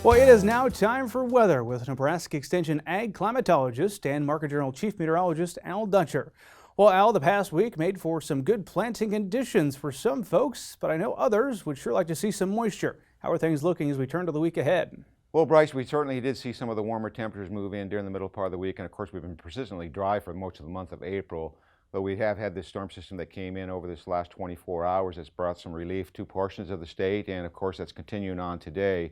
Well, it is now time for weather with Nebraska Extension Ag climatologist and Market Journal Chief Meteorologist Al Dutcher. Well, Al, the past week made for some good planting conditions for some folks, but I know others would sure like to see some moisture. How are things looking as we turn to the week ahead? Well, Bryce, we certainly did see some of the warmer temperatures move in during the middle part of the week, and of course we've been persistently dry for most of the month of April. But we have had this storm system that came in over this last 24 hours that's brought some relief to portions of the state, and of course that's continuing on today.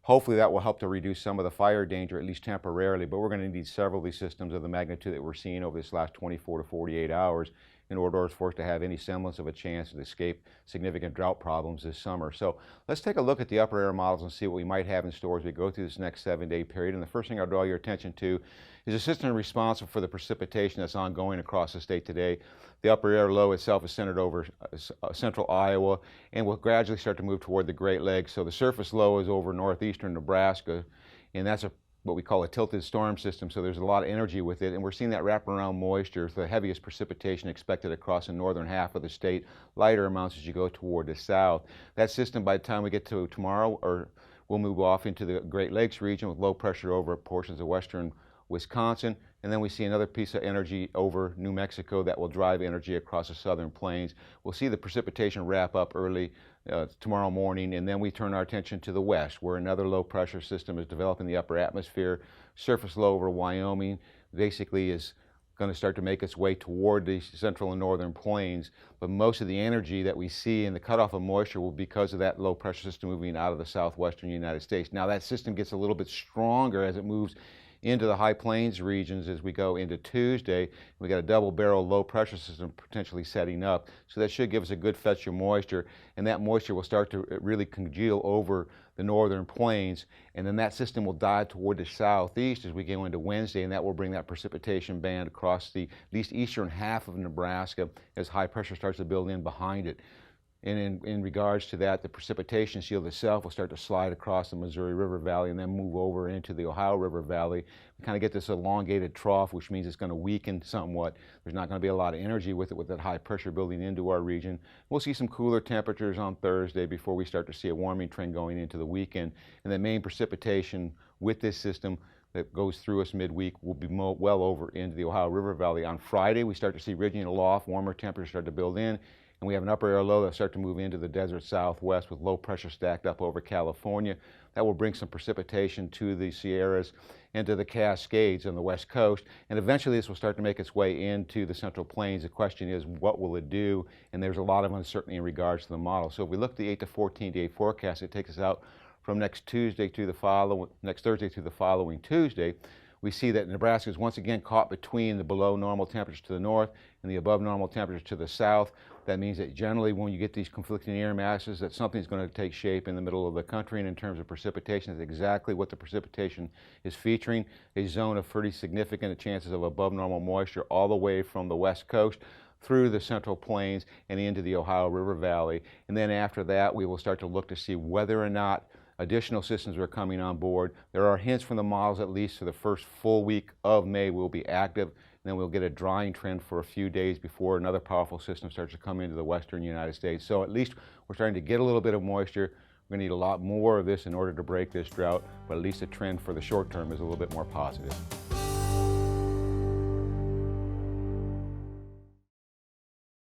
Hopefully that will help to reduce some of the fire danger, at least temporarily, but we're going to need several of these systems of the magnitude that we're seeing over this last 24 to 48 hours in order for us to have any semblance of a chance to escape significant drought problems this summer. So let's take a look at the upper air models and see what we might have in store as we go through this next 7-day period. And the first thing I'll draw your attention to is a system responsible for the precipitation that's ongoing across the state today. The upper air low itself is centered over central Iowa and will gradually start to move toward the Great Lakes. So the surface low is over northeastern Nebraska, and that's what we call a tilted storm system, so there's a lot of energy with it, and we're seeing that wraparound moisture, the heaviest precipitation expected across the northern half of the state, lighter amounts as you go toward the south. That system, by the time we get to tomorrow, will move off into the Great Lakes region with low pressure over portions of western Wisconsin, and then we see another piece of energy over New Mexico that will drive energy across the southern plains. We'll see the precipitation wrap up early tomorrow morning, and then we turn our attention to the west, where another low pressure system is developing the upper atmosphere. Surface low over Wyoming basically is going to start to make its way toward the central and northern plains, but most of the energy that we see in the cutoff of moisture will be because of that low pressure system moving out of the southwestern United States. Now that system gets a little bit stronger as it moves into the high plains regions as we go into Tuesday. We got a double barrel low pressure system potentially setting up, so that should give us a good fetch of moisture, and that moisture will start to really congeal over the northern plains, and then that system will die toward the southeast as we go into Wednesday, and that will bring that precipitation band across the at least eastern half of Nebraska as high pressure starts to build in behind it. And in regards to that, the precipitation shield itself will start to slide across the Missouri River Valley and then move over into the Ohio River Valley. We kind of get this elongated trough, which means it's going to weaken somewhat. There's not going to be a lot of energy with it, with that high pressure building into our region. We'll see some cooler temperatures on Thursday before we start to see a warming trend going into the weekend. And the main precipitation with this system that goes through us midweek will be well over into the Ohio River Valley. On Friday, we start to see ridging aloft, warmer temperatures start to build in, and we have an upper air low that start to move into the desert southwest with low pressure stacked up over California. That will bring some precipitation to the Sierras and to the Cascades on the west coast, and eventually this will start to make its way into the central plains. The question is, what will it do? And there's a lot of uncertainty in regards to the model. So if we look at the 8 to 14 day forecast, it takes us out from next Thursday to the following Tuesday. We see that Nebraska is once again caught between the below normal temperatures to the north and the above normal temperatures to the south. That means that generally when you get these conflicting air masses, that something's going to take shape in the middle of the country, and in terms of precipitation, that's exactly what the precipitation is featuring, a zone of pretty significant chances of above normal moisture all the way from the west coast through the central plains and into the Ohio River Valley. And then after that, we will start to look to see whether or not additional systems are coming on board. There are hints from the models, at least for the first full week of May, will be active, and then we'll get a drying trend for a few days before another powerful system starts to come into the western United States. So at least we're starting to get a little bit of moisture. We're going to need a lot more of this in order to break this drought, but at least the trend for the short term is a little bit more positive.